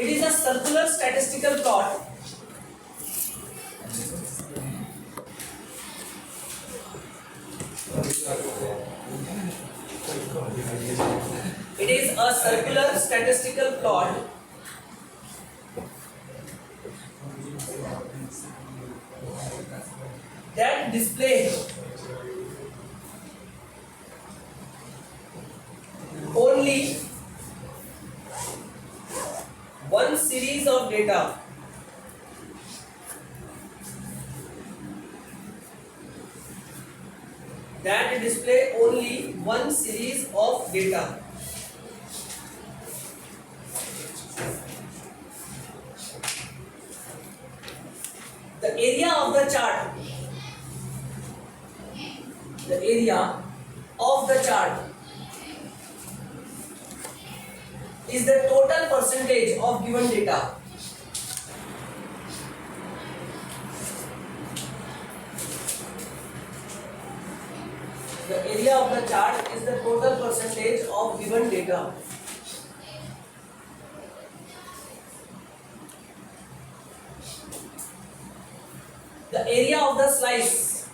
It is a circular statistical plot. It is a circular statistical plot that displays only one series of data The area of the chart, the area of the chart is the total percentage of given data. The area of the chart is the total percentage of given data. The area of the slice,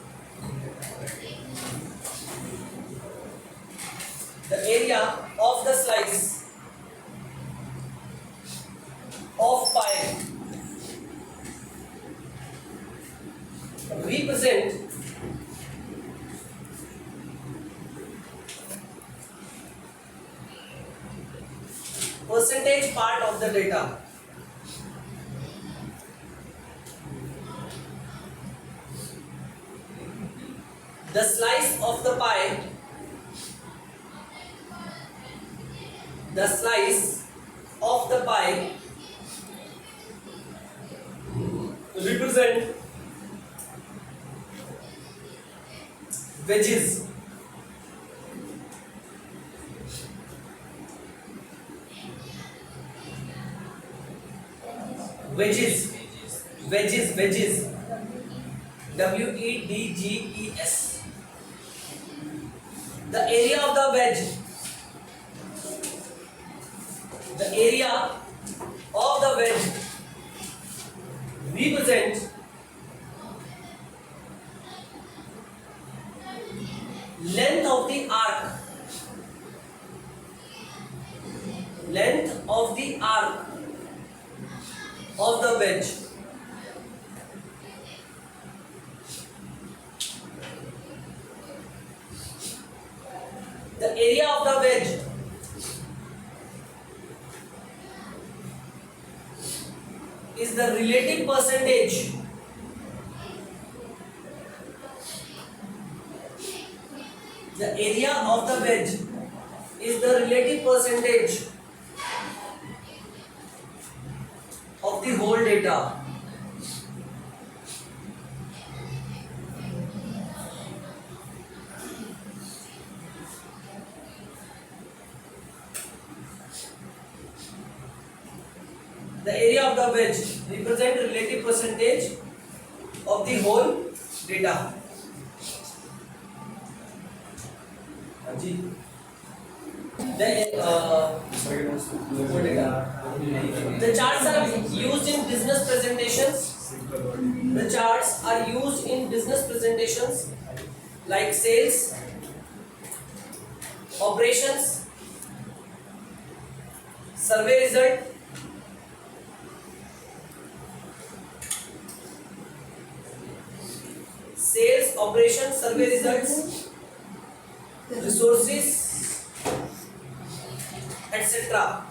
the area of the slice of pie represent percentage part of the data. The slice of the pie, the slice of the pie represent wedges. Wedges, wedges, wedges. WEDGES. The area of the wedge, the area of the wedge represents length of the arc, length of the arc of the wedge. The area of the wedge is the relative percentage the area of the wedge is the relative percentage of the whole data. The area of the wedge represents relative percentage of the whole data. The charts are used in business presentations. The charts are used in business presentations like sales, operations, survey result, sales, operations, survey results, resources, etc.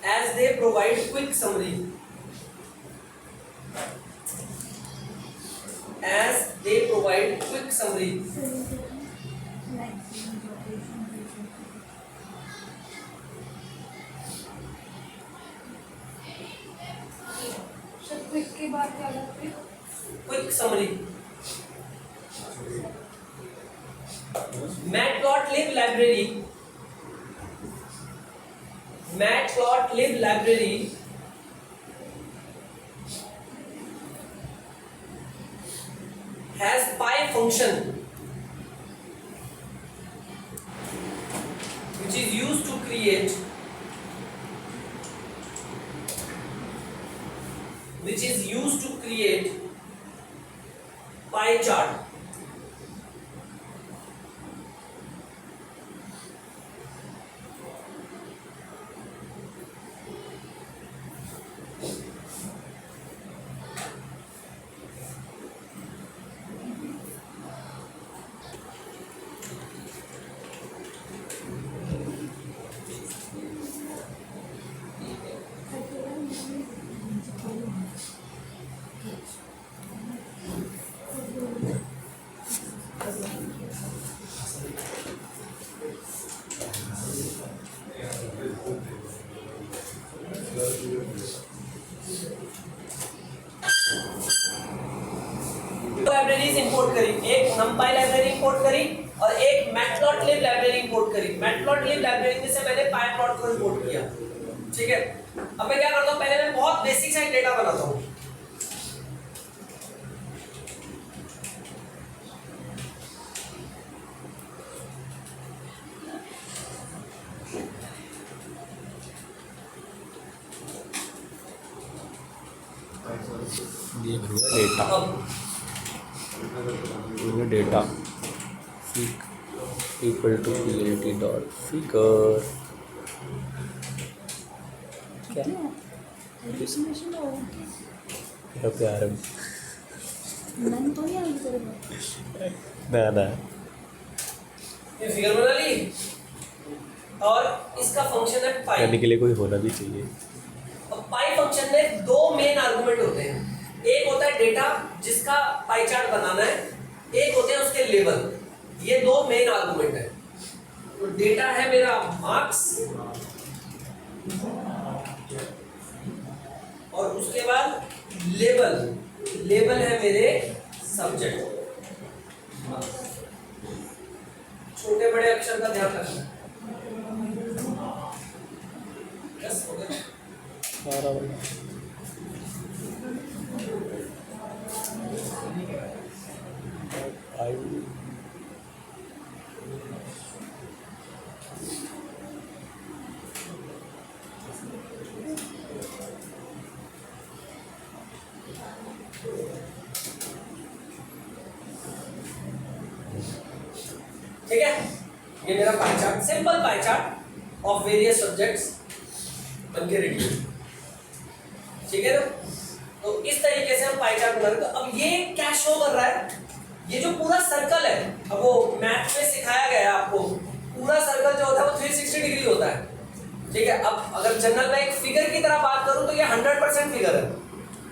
As they provide quick summary. As they provide quick summary. Quick के बाद क्या करते हैं? Quick summary. Matplotlib library. Matplotlib library has pie function which is used to create pie chart. Libraries import करी, एक numpy library import करी और एक मैटप्लॉटलिब लाइब्रेरी इंपोर्ट करी। मैटप्लॉटलिब लाइब्रेरी में से मैंने पाईप्लॉट को इंपोर्ट किया, ठीक है। अब मैं क्या करता हूँ, पहले मैं बहुत बेसिक सा डेटा बनाता हूँ। ये data data equal to plt dot figure क्या प्यार है ना ये फिगर बना ली और इसका फंक्शन है पाई। करने के लिए कोई होना भी चाहिए। अब पाई फंक्शन में दो मेन आर्गुमेंट होते हैं, एक होता है डेटा जिसका पाई चार्ट बनाना है, एक होते हैं उसके लेवल। ये दो मेन आर्गुमेंट है। तो डेटा है मेरा मार्क्स और उसके बाद लेवल है मेरे सब्जेक्ट। छोटे बड़े अक्षर का ध्यान रखना। बस हो गया। ठीक है, ये मेरा pie chart, simple pie chart of various subjects बनके रेडी है। ठीक है ना, तो इस तरीके से हम पाई चार्ट बना रहे। तो अब ये क्या शो कर रहा है, ये जो पूरा सर्कल है, अब वो मैथ में सिखाया गया है आपको, पूरा सर्कल जो होता है वो 360 डिग्री होता है। ठीक है, अब अगर जनरल में एक फिगर की तरह बात करूं तो ये 100% फिगर है।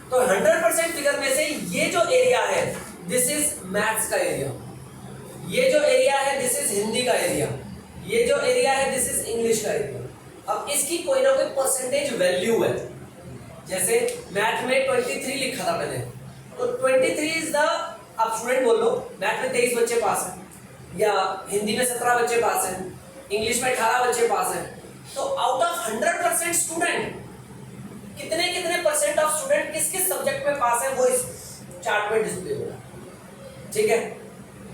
तो 100% फिगर में से ये जो एरिया है दिस इज मैथ्स का एरिया, ये जो एरिया है दिस इज हिंदी का एरिया, ये जो एरिया है दिस इज इंग्लिश का एरिया। अब इसकी कोई ना कोई परसेंटेज वैल्यू है। जैसे मैथ में 23 लिखा था मैंने, तो 23 इज द, आप स्टूडेंट बोल लो, मैथ में 23 बच्चे पास हैं, या हिंदी में 17 बच्चे पास हैं, इंग्लिश में 18 बच्चे पास हैं। तो आउट ऑफ 100% स्टूडेंट कितने कितने परसेंट ऑफ स्टूडेंट किस किस सब्जेक्ट में पास है वो इस चार्ट में डिस्प्ले होगा। ठीक है,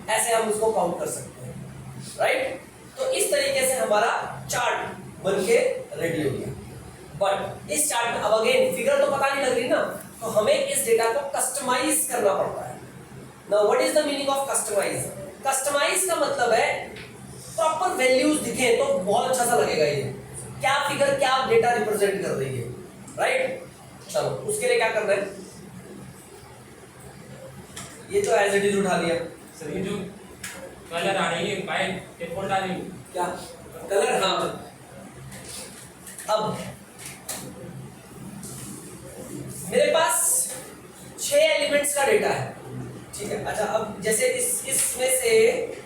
ऐसे हम उसको काउंट कर सकते हैं, राइट। तो इस तरीके से हमारा चार्ट बनके रेडी हो गया। बट इस चार्ट में अब अगेन फिगर तो पता नहीं लग रही ना, तो हमें इस डेटा को कस्टमाइज करना पड़ता है। Now what is the meaning of customize? Customize का मतलब है प्रॉपर वैल्यूज दिखे तो बहुत अच्छा सा लगेगा ये क्या फिगर क्या डेटा रिप्रेजेंट कर रही है, राइट। चलो उसके लिए क्या करना है, ये तो एज इट इज उठा लिया। सर ये जो कलर आ रही है बाय डिफॉल्ट आ रही है क्या कलर, हाँ। अब मेरे पास 6 एलिमेंट्स का डेटा है, ठीक है। अच्छा, अब जैसे इसमें से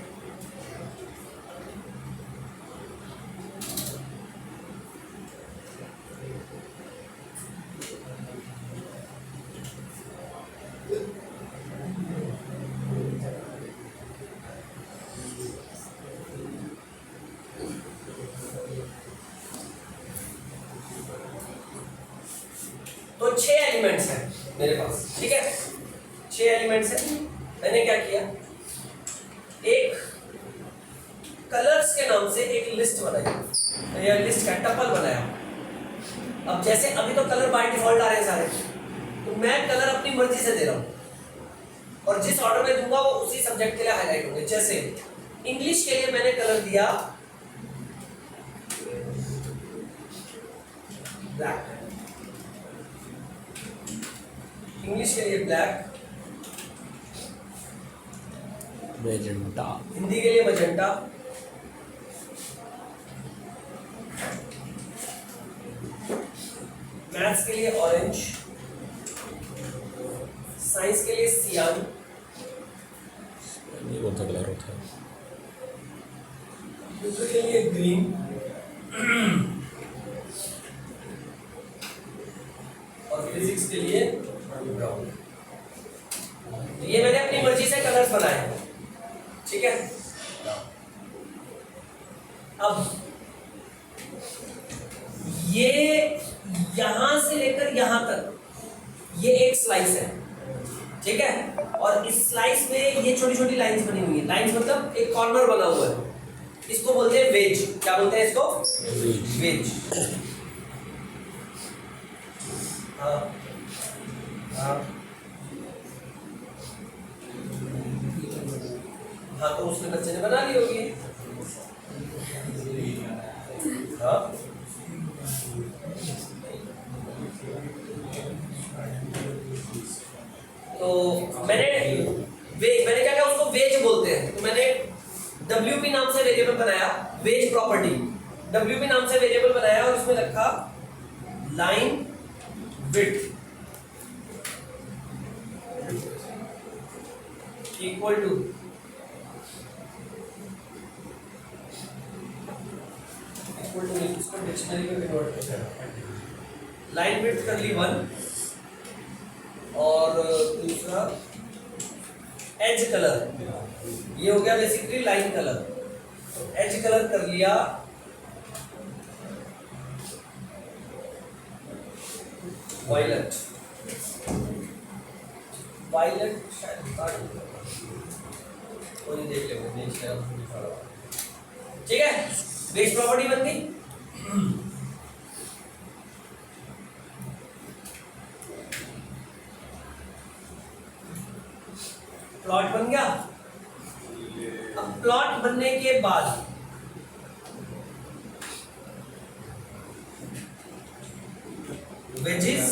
तो 6 एलिमेंट्स हैं मेरे पास, ठीक है। 6 एलिमेंट्स हैं। मैंने क्या किया, एक नाम से एक लिस्ट बनाई, तो यह लिस्ट का टपल बनाया। अब जैसे अभी तो कलर बाय डिफॉल्ट आ रहे हैं सारे, तो मैं कलर अपनी मर्जी से दे रहा हूँ और जिस ऑर्डर में दूंगा वो उसी सब्जेक्ट के लिए हाईलाइट होंगे। जैसे इंग्लिश के लिए मैंने कलर दिया ब्लैक, इंग्लिश के लिए ब्लैक, मैजेंटा, हिंदी के लिए मजेंटा, मैथ्स के लिए ऑरेंज, साइंस के लिए सियान, ये कौन सा कलर होता है? हिंदी के लिए ग्रीन, और फिजिक्स के लिए ब्राउन। ये मैंने अपनी मर्जी से कलर्स बनाए हैं, ठीक है। अब ये यहां से लेकर यहां तक ये एक स्लाइस है, ठीक है। और इस स्लाइस में ये छोटी छोटी लाइंस बनी हुई है। लाइंस मतलब एक कॉर्नर बना हुआ है, इसको बोलते हैं वेज। क्या बोलते हैं इसको? वेज। हाँ हाँ हाँ, तो उसने बच्चे ने बना ली होगी। हाँ, तो मैंने क्या कहा, उसको वेज बोलते हैं। तो मैंने WP नाम से वेरिएबल बनाया, वेज प्रॉपर्टी। WP नाम से वेरिएबल बनाया और इसमें रखा लाइन विड्थ इक्वल टू इसको डिक्शनरी में कन्वर्ट करते हैं। लाइन विड्थ कर ली 1 और दूसरा एज कलर, ये हो गया basically line colour. Edge colour कर लिया वायलेट, वायलेट शायद कोई देख लेंगे, ठीक है। बेस प्रॉपर्टी बन गई। प्लॉट बन गया। अब प्लॉट बनने के बाद wedges,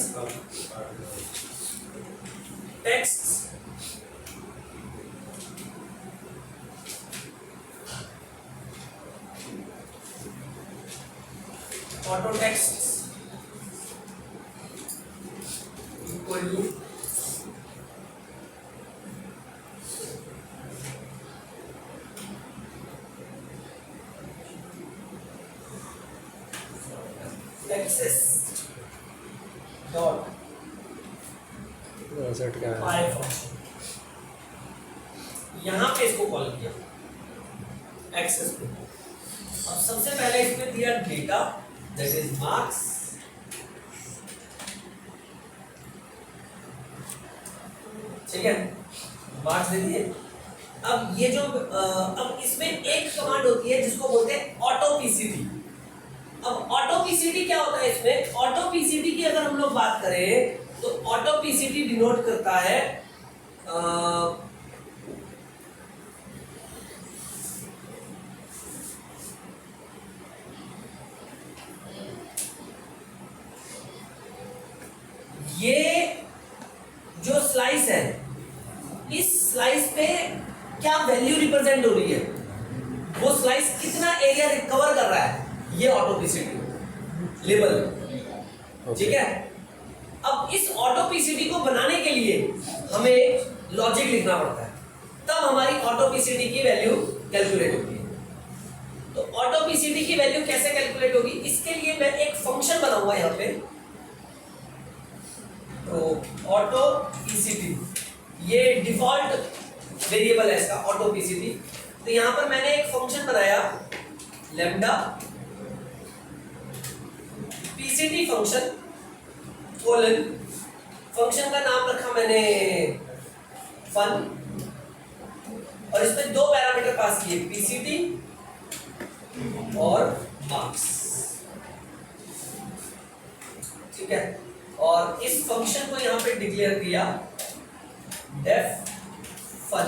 text, auto text equal to axes dot set क्या है? पाई फंक्शन, यहां पे इसको कॉल किया एक्सेस को। अब सबसे पहले इसमें दिया डेटा दैट इज मार्क्स, ठीक है, मार्क्स दे दिए। अब ये जो अब इसमें एक कमांड होती है जिसको बोलते हैं ऑटो पीसीडी। अब ऑटो पीसीडी क्या होता है इसमें? ऑटो पीसीडी की अगर हम लोग बात करें तो ऑटो पीसीडी डिनोट करता है ये जो स्लाइस है, इस स्लाइस पे क्या वैल्यू रिप्रेजेंट हो रही है, वो स्लाइस कितना एरिया रिकवर कर रहा है, ये ऑटो पीसीडी लेबल, ठीक है। अब इस ऑटो पीसीडी को बनाने के लिए हमें लॉजिक लिखना पड़ता है, तब हमारी ऑटो पीसीडी की वैल्यू कैलकुलेट होती है। तो ऑटो पीसीडी की वैल्यू कैसे कैलकुलेट होगी, इसके लिए मैं एक फंक्शन बनाऊंगा यहाँ पे। तो ऑटो पीसीडी ये डिफॉल्ट वेरिएबल है इसका, ऑटो पीसीडी। तो यहाँ पर मैंने एक फंक्शन बनाया lambda PCD function colon, function का नाम रखा मैंने फन, और इसमें दो पैरामीटर पास किए, पीसीडी मार्क्स। ठीक है, और इस फंक्शन को यहां पे डिक्लेयर किया डेफ फन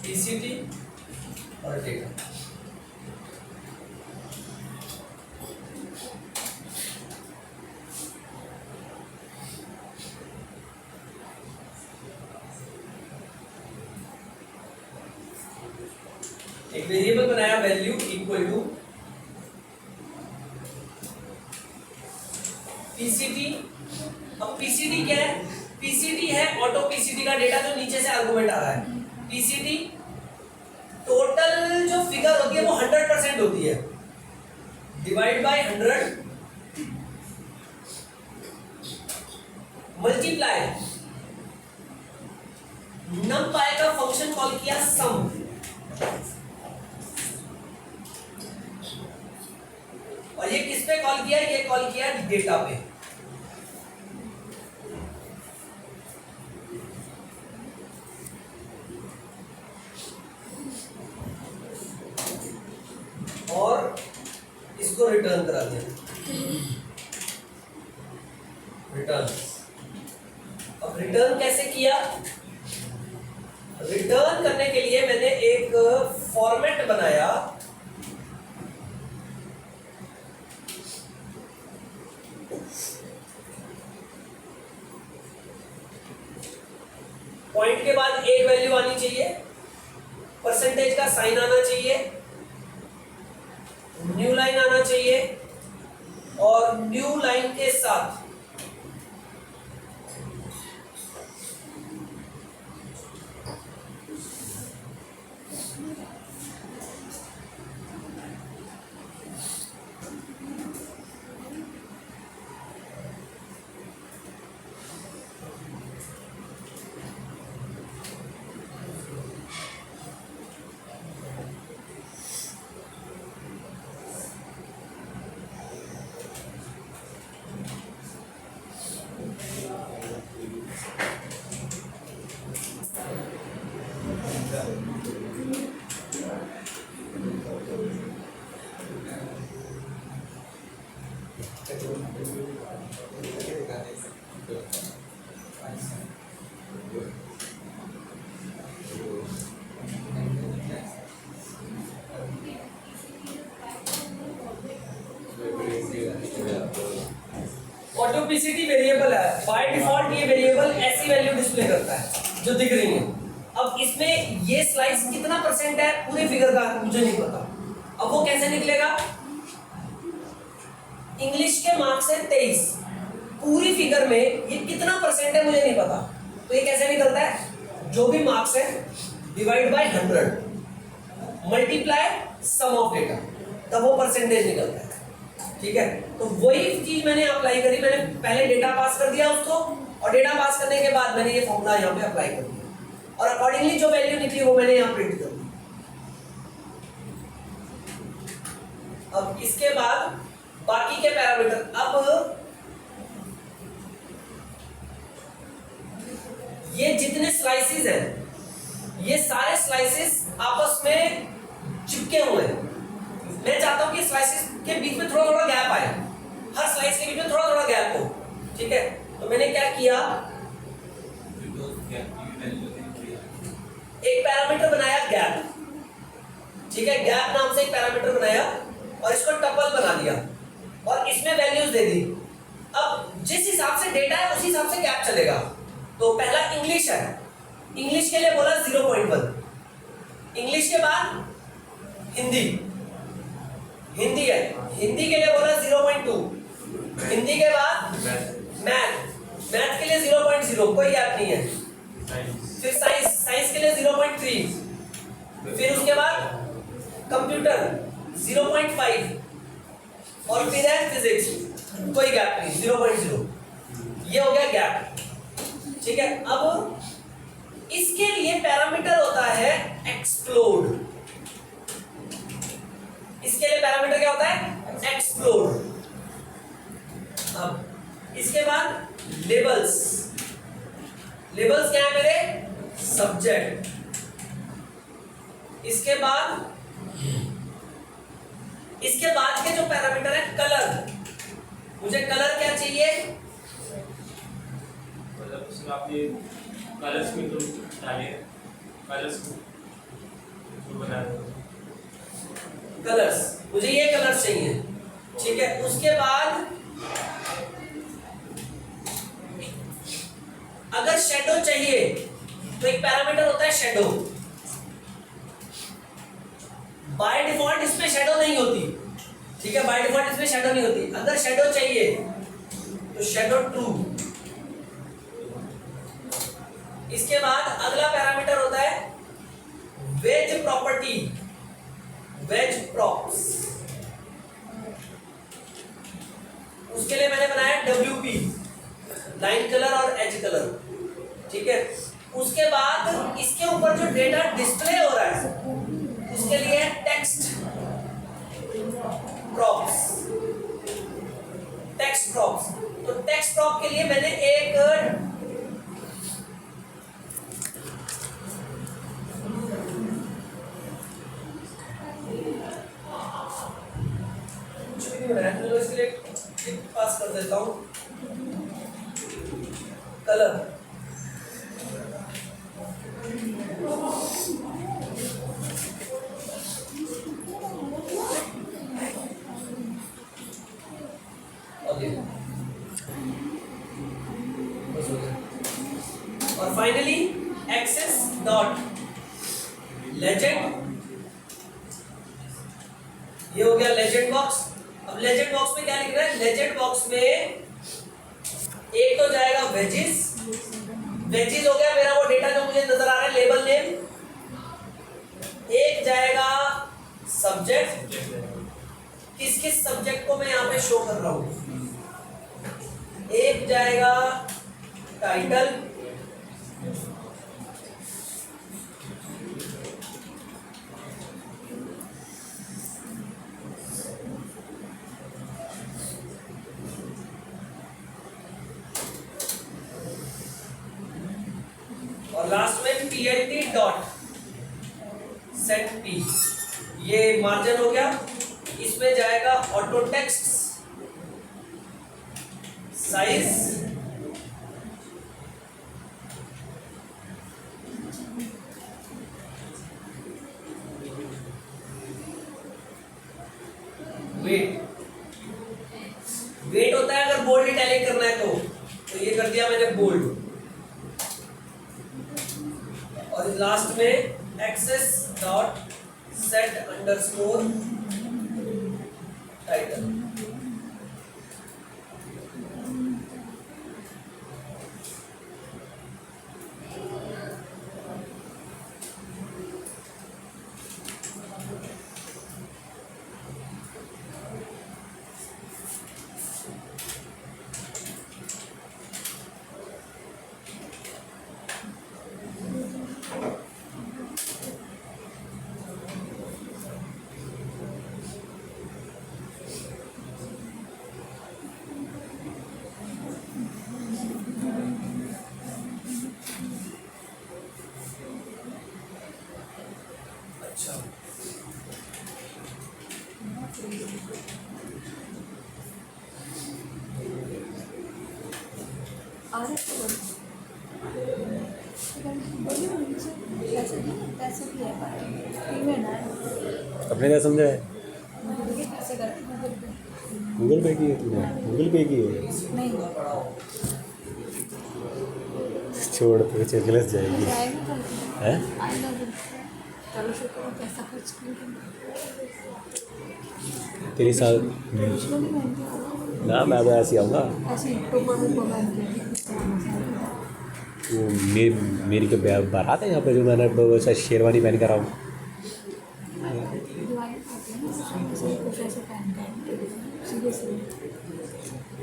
पीसीटी और डेटा। एक वेरिएबल बनाया वैल्यू इक्वल टू पीसीटी। अब पीसीटी क्या है? पीसीटी है ऑटो पीसीटी का डेटा जो नीचे से आर्गुमेंट आ रहा है। पीसीटी टोटल जो फिगर होती है वो 100% होती है, डिवाइड बाय 100 मल्टीप्लाई नमपाई का फंक्शन कॉल किया सम, और ये किस पे कॉल किया? ये कॉल किया डेटा पे। और इसको रिटर्न करा दिया, रिटर्न। अब रिटर्न कैसे किया? रिटर्न करने के लिए मैंने एक फॉर्मेट बनाया, पॉइंट के बाद एक वैल्यू आनी चाहिए, परसेंटेज का साइन आना चाहिए, न्यू लाइन आना चाहिए, और न्यू लाइन के साथ ऑटोपीसीटी वेरिएबल है, बाय डिफॉल्ट ये वेरिएबल ऐसी वैल्यू डिस्प्ले करता है जो दिख रही है। अब इसमें ये स्लाइस कितना परसेंट है पूरे फिगर का मुझे नहीं पता, अब वो कैसे निकलेगा? इंग्लिश के मार्क्स है 23, पूरी फिगर में ये कितना परसेंट है मुझे नहीं पता, तो ये कैसे निकलता है? जो भी मार्क्स है divide by 100 multiply sum of data, तब वो परसेंटेज निकलता है। ठीक है, तो वही चीज मैंने अप्लाई करी। मैंने पहले डेटा पास कर दिया उसको, और डेटा पास करने के बाद मैंने ये फॉर्मूला यहाँ पे अप्लाई कर दिया, और अकॉर्डिंगली जो वैल्यू निकली वो मैंने यहाँ प्रिंट कर दी। अब इसके बाद बाकी के पैरामीटर, अब ये जितने स्लाइसेस हैं ये सारे स्लाइसेस आपस में चिपके हुए हैं। मैं चाहता हूं कि स्लाइसेस के बीच में थोड़ा थोड़ा गैप आए, हर स्लाइस के बीच में थोड़ा थोड़ा गैप हो। ठीक है, तो मैंने क्या किया, एक पैरामीटर बनाया गैप। ठीक है, गैप नाम से एक पैरामीटर बनाया और इसको टपल बना दिया और इसमें वैल्यूज दे दी। अब जिस हिसाब से डेटा है उसी हिसाब से गैप चलेगा। तो पहला इंग्लिश है, इंग्लिश के लिए बोला 0.1, इंग्लिश के बाद हिंदी, हिंदी है, हिंदी के लिए बोला 0.2, हिंदी के बाद मैथ, मैथ के लिए 0.0, कोई गैप नहीं है। फिर साइंस, साइंस के लिए 0.3, फिर उसके बाद कंप्यूटर 0.5, और फिर है फिजिक्स, कोई गैप नहीं, 0.0। ये हो गया गैप। ठीक है, अब इसके लिए पैरामीटर होता है एक्सप्लोड। इसके लिए पैरामीटर क्या होता है? एक्सप्लोड। अब इसके बाद लेबल्स, लेबल्स क्या है मेरे? सब्जेक्ट, इसके बाद के जो पैरामीटर है कलर, मुझे कलर क्या चाहिए? मतलब इसमें आपने कलर्स भी तो डाले, कलर्स को जो बना रहे हो। कलर्स, मुझे ये कलर्स चाहिए, ठीक है। उसके बाद अगर शेडो चाहिए तो एक पैरामीटर होता है शेडो। बाय डिफॉल्ट इसमें शेडो नहीं होती, ठीक है, बाय डिफॉल्ट इसमें शेडो नहीं होती। अगर शेडो चाहिए तो शेडो ट्रू। इसके बाद अगला पैरामीटर होता है वेज प्रॉपर्टी, वेज प्रॉप्स। उसके लिए मैंने बनाया WP, लाइन कलर और एज कलर, ठीक है। उसके बाद इसके ऊपर जो डेटा डिस्प्ले हो रहा है उसके लिए टेक्स्ट प्रॉप्स, टेक्स्ट प्रॉप्स। तो टेक्स्ट प्रॉप के लिए मैंने एक कुछ भी नहीं बनाया, तो इसके लिए टिक पास कर देता हूं। कलर, और फाइनली एक्सेस डॉट लेजेंड, ये हो गया लेजेंड बॉक्स। अब लेजेंड बॉक्स में क्या लिखना है? लेजेंड बॉक्स में एक तो जाएगा वेजिस, वेजिस हो गया मेरा वो डेटा जो मुझे नजर आ रहा है, लेबल नेम। एक जाएगा सब्जेक्ट, किस किस सब्जेक्ट को मैं यहाँ पे शो कर रहा हूँ। एक जाएगा टाइटल, और लास्ट में PLT डॉट सेट P। ये मार्जिन हो गया। इसमें जाएगा auto text size, weight, weight होता है अगर बोल्ड इटैलिक करना है तो ये कर दिया मैंने बोल्ड। और लास्ट में axes dot set underscore title. अच्छा, अपने क्या समझा है? गूगल पे की है तूने? गूगल पे की है? छोड़ तो चेकलेस जाएगी हैं? तेरी साथ ना, मैं तो ऐसे आऊँगा। वो मेरी के बारात है यहाँ पे, जो मैंने वैसा शेरवानी पहन कर आऊँ।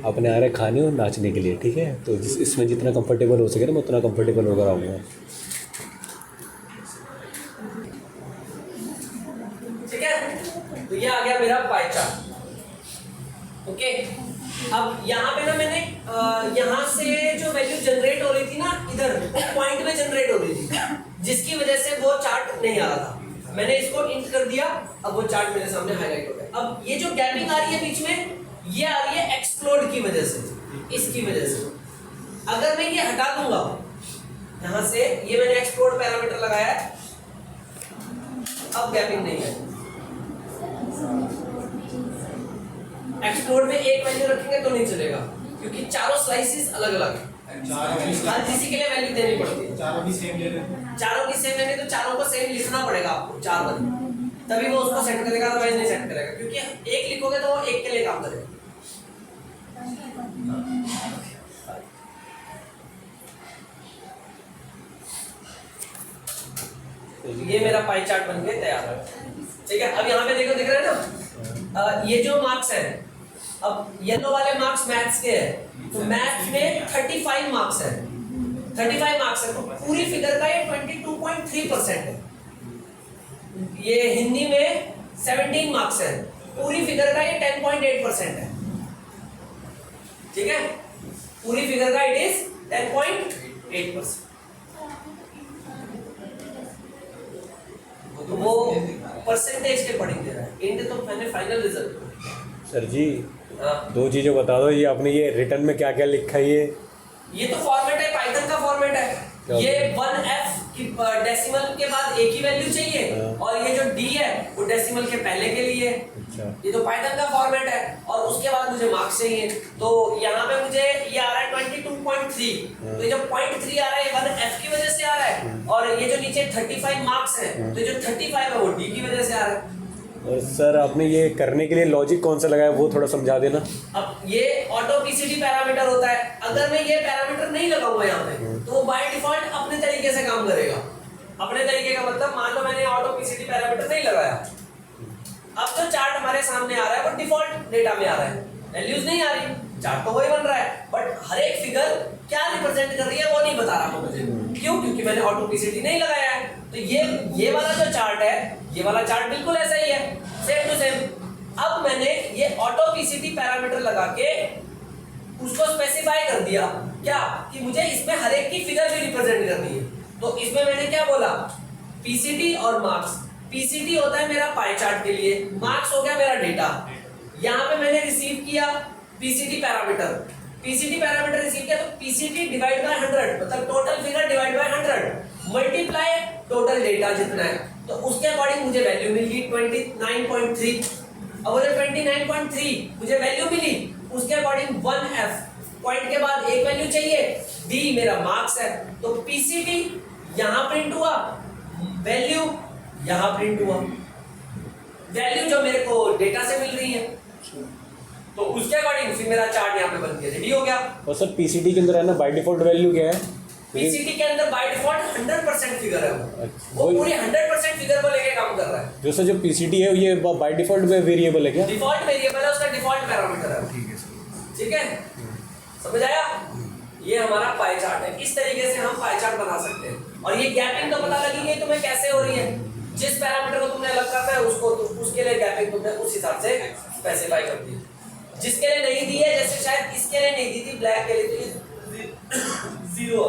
अपने आ रहे खाने और नाचने के लिए, ठीक है। तो इसमें जितना कंफर्टेबल हो सके ना मैं उतना कंफर्टेबल होकर आऊँगा। ठीक है, तो ये आ गया मेरा पाई चार्ट। ओके, अब यहाँ पे ना मैंने यहाँ से जो वैल्यू जनरेट हो रही थी ना, इधर पॉइंट में जनरेट हो रही थी, जिसकी वजह से वो चार्ट नहीं आ रहा था। मैंने इसको इंट कर दिया, अब वो चार्ट मेरे सामने हाईलाइट हो गया। अब ये जो गैपिंग आ रही है बीच में, ये आ रही है एक्सप्लोड की वजह से, इसकी वजह से। अगर मैं ये हटा दूंगा यहां से, ये मैंने एक्सप्लोड पैरामीटर लगाया है, अब गैपिंग नहीं है। एक्सप्लोड में एक वैल्यू रखेंगे तो नहीं चलेगा, क्योंकि चारों स्लाइसेस अलग अलग है, हर किसी के लिए वैल्यू देनी पड़ती है। चारों की सेम ले रहे हैं, चारों की सेम लेनी तो चारों को सेम लिखना पड़ेगा आपको, 4 बार, तभी वो उसको सेट करेगा, अदरवाइज नहीं सेट करेगा, क्योंकि एक लिखोगे तो वो एक के लिए काम करेगा। ये मेरा पाई चार्ट बन के तैयार है, ठीक है। अब यहाँ पे देखो, दिख रहा है ना, ये जो मार्क्स है, अब येलो वाले मार्क्स मैथ्स के हैं, तो मैथ्स में 35 मार्क्स है, 35 मार्क्स है, तो पूरी फिगर का ये 22.3% है। ये हिंदी में 17 मार्क्स है, पूरी फिगर का ये 10.8% है, ठीक है। पूरी फिगर का इट इज 10.8%। तो वो परसेंटेज के अकॉर्डिंग दे रहा है, इंड तो मैंने फाइनल रिजल्ट। सर जी हाँ, 2 चीज़ें बता दो, ये आपने ये रिटर्न में क्या क्या लिखा है? ये तो फॉर्मेट है, पाइथन का फॉर्मेट है। ये 1f की डेसिमल के बाद एक ही वैल्यू चाहिए, और ये जो d है वो डेसिमल के पहले के लिए। अच्छा, ये तो पाइथन का फॉर्मेट है, और उसके बाद मुझे मार्क्स चाहिए। तो यहाँ पे मुझे ये आ रहा है 22.3, तो ये जो 0.3 आ रहा है ये 1f की वजह से आ रहा है, और ये जो नीचे 35 मार्क्स है, तो ये जो 35 है वो d की वजह से आ रहा है। और सर आपने ये करने के लिए लॉजिक कौन सा लगाया, वो थोड़ा समझा देना। अब ये ऑटो पीसीडी पैरामीटर होता है, अगर मैं ये पैरामीटर नहीं लगाऊंगा यहाँ पे, तो वो बाय डिफॉल्ट अपने तरीके से काम करेगा। अपने तरीके का मतलब, मान लो मैंने ऑटो पीसीडी पैरामीटर नहीं लगाया, अब जो चार्ट हमारे सामने आ रहा है वो डिफॉल्ट डेटा में आ रहा है, वैल्यूज नहीं आ रही, चार्ट तो वही बन रहा है, बट हर एक फिगर क्या रिप्रेजेंट कर रही है वो नहीं बता रहा हूँ मुझे। क्यों? क्योंकि मैंने ऑटो पीसीडी नहीं लगाया है। तो ये वाला जो चार्ट है, ये वाला चार्ट बिल्कुल ऐसा ही है, सेम टू सेम। अब मैंने ये ऑटो पीसीडी पैरामीटर लगा के उसको स्पेसिफाई कर दिया क्या, कि मुझे इसमें हर एक की फिगर भी रिप्रेजेंट करनी है। तो इसमें मैंने क्या बोला, पीसीडी और मार्क्स। पीसीडी होता है मेरा पाई चार्ट के लिए, मार्क्स हो गया मेरा डेटा। यहाँ पे मैंने रिसीव किया PCD parameter, PCD parameter receive किया, तो पीसीडी डिवाइड बाय 100, मतलब total figure divide by 100 multiply total data जितना है, तो उसके अकॉर्डिंग मुझे वैल्यू मिल गई 29.3। अब मुझे 29.3 मुझे वैल्यू मिली, उसके अकॉर्डिंग 1f पॉइंट के बाद एक वैल्यू चाहिए, d मेरा मार्क्स है, तो पीसीडी यहाँ प्रिंट हुआ, वैल्यू यहाँ प्रिंट हुआ, वैल्यू जो मेरे को डेटा से मिल रही है, तो उसके अकॉर्डिंग फिर मेरा चार्ट यहाँ पे बन गया, रेडी हो गया। और सर पीसीडी के अंदर है ना बाय डिफॉल्ट वैल्यू क्या है? पीसीडी के अंदर बाय डिफॉल्ट 100% फिगर है, वो वही- पूरी 100% फिगर को लेके काम कर रहा है। जो सर जो पीसीडी है ये बाय डिफॉल्ट में वेरिएबल है क्या? डिफॉल्ट वेरिएबल है, उसका डिफॉल्ट पैरामीटर है, ठीक है सर। ठीक है, समझ आया? ये हमारा पाई चार्ट है, इस तरीके से हम पाई चार्ट बना सकते हैं। और ये गैपिंग तो पता लगी गई तुम्हें कैसे हो रही है, जिस पैरामीटर को तुमने अलग करना है उसको उसके लिए गैपिंग तुमने उस हिसाब से स्पेसिफाई कर दी। जिसके लिए नहीं दी है, जैसे शायद इसके लिए नहीं दी थी, ब्लैक के लिए, तो ये 0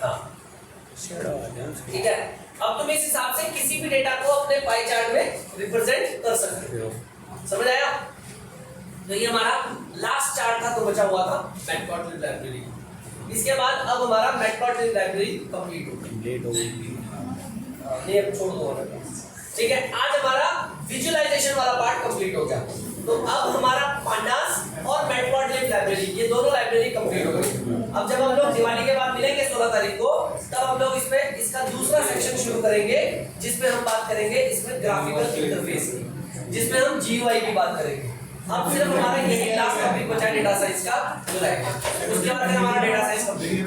हाँ, ठीक है। अब तुम इस हिसाब से किसी भी डेटा को अपने पाई चार्ट में रिप्रेजेंट कर सकते हो, समझ आया? तो ये हमारा लास्ट चार्ट था, तो बचा हुआ था मैटप्लॉटलिब लाइब्रेरी। इसके बाद अब हमारा मैटप्लॉटलिब लाइब्रेरी कंप्लीट हो गई। ये अब छोड़ दो, ठीक है। आज हमारा विजुअलाइजेशन वाला पार्ट कंप्लीट हो गया, तो अब हमारा पांडास और मैटप्लॉटलिब लाइब्रेरी, ये दोनों लाइब्रेरी कंप्लीट हो गई। अब जब हम लोग दिवाली के बाद मिलेंगे 16 तारीख को, तब हम लोग इसका दूसरा सेक्शन शुरू करेंगे, जिसमें हम बात करेंगे इसमें ग्राफिकल इंटरफेस की, जिसमें हम GUI की बात करेंगे। अब सिर्फ हमारा यही क्लास टॉपिक बचा है डेटा साइंस का, जो रहेगा उसके बाद हमारा डेटा साइंस कंप्लीट।